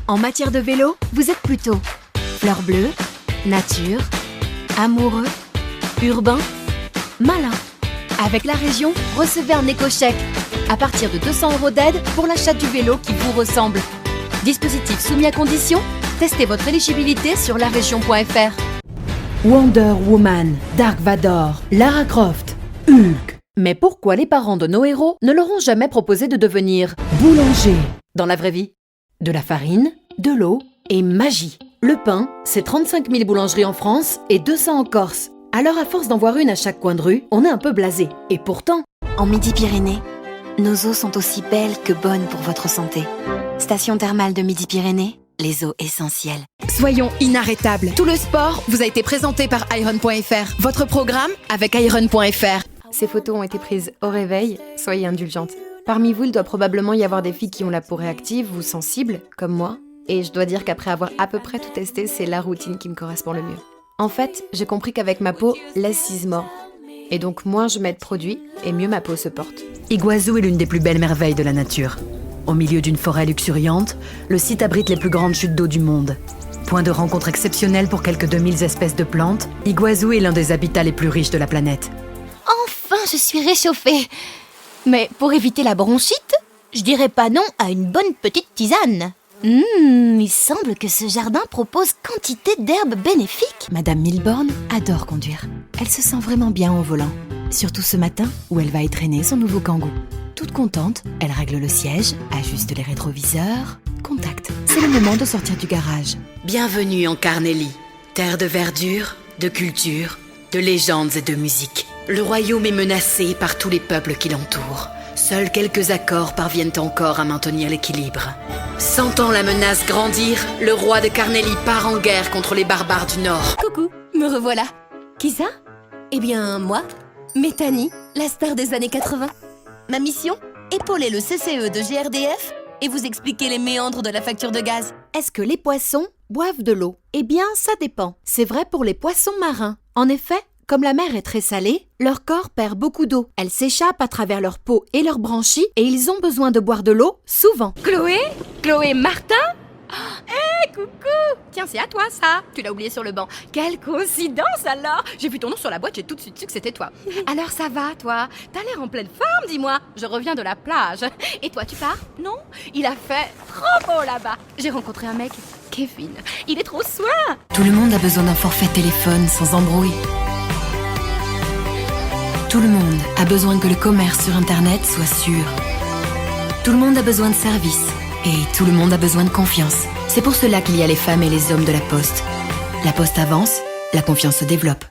En matière de vélo, vous êtes plutôt fleur bleue, nature, amoureux, urbain, malin. Avec la région, recevez un éco-chèque à partir de 200 € d'aide pour l'achat du vélo qui vous ressemble. Dispositif soumis à condition, testez votre éligibilité sur larégion.fr. Wonder Woman, Dark Vador, Lara Croft, Hulk. Mais pourquoi les parents de nos héros ne leur ont jamais proposé de devenir boulanger dans la vraie vie? De la farine, de l'eau et magie. Le pain, c'est 35 000 boulangeries en France et 200 en Corse. Alors à force d'en voir une à chaque coin de rue, on est un peu blasé. Et pourtant, En Midi-Pyrénées, nos eaux sont aussi belles que bonnes pour votre santé. Station thermale de Midi-Pyrénées, les eaux essentielles. Soyons inarrêtables. Tout le sport vous a été présenté par Iron.fr. Votre programme avec Iron.fr. Ces photos ont été prises au réveil, soyez indulgentes. Parmi vous, il doit probablement y avoir des filles qui ont la peau réactive ou sensible, comme moi. Et je dois dire qu'après avoir à peu près tout testé, c'est la routine qui me correspond le mieux. En fait, j'ai compris qu'avec ma peau, less is more. Et donc moins je mets de produits, et mieux ma peau se porte. Iguazu est l'une des plus belles merveilles de la nature. Au milieu d'une forêt luxuriante, le site abrite les plus grandes chutes d'eau du monde. Point de rencontre exceptionnel pour quelques 2000 espèces de plantes, Iguazu est l'un des habitats les plus riches de la planète. Enfin, je suis réchauffée. Mais pour éviter la bronchite, je dirais pas non à une bonne petite tisane. Il semble que ce jardin propose quantité d'herbes bénéfiques. Madame Milborn adore conduire. Elle se sent vraiment bien au volant. Surtout ce matin où elle va étraîner son nouveau Kangoo. Toute contente, elle règle le siège, ajuste les rétroviseurs. Contact. C'est le moment de sortir du garage. Bienvenue en Carnélie, terre de verdure, de culture, de légendes et de musique. Le royaume est menacé par tous les peuples qui l'entourent. Seuls quelques accords parviennent encore à maintenir l'équilibre. Sentant la menace grandir, le roi de Carnélie part en guerre contre les barbares du Nord. Coucou, me revoilà. Qui ça? Eh bien, moi, Métanie, la star des années 80. Ma mission? Épauler le CCE de GRDF et vous expliquer les méandres de la facture de gaz. Est-ce que les poissons boivent de l'eau? Eh bien, ça dépend. C'est vrai pour les poissons marins. En effet, comme la mer est très salée, leur corps perd beaucoup d'eau. Elle s'échappe à travers leur peau et leurs branchies et ils ont besoin de boire de l'eau souvent. Chloé Martin? Hé, coucou! Tiens, c'est à toi ça! Tu l'as oublié sur le banc. Quelle coïncidence alors! J'ai vu ton nom sur la boîte, j'ai tout de suite su que c'était toi. Alors ça va, toi? T'as l'air en pleine forme, dis-moi. Je reviens de la plage. Et toi, tu pars? Non? Il a fait trop beau là-bas. J'ai rencontré un mec, Kevin. Il est trop soin! Tout le monde a besoin d'un forfait téléphone sans embrouille. Tout le monde a besoin que le commerce sur Internet soit sûr. Tout le monde a besoin de services. Et tout le monde a besoin de confiance. C'est pour cela qu'il y a les femmes et les hommes de la Poste. La Poste avance, la confiance se développe.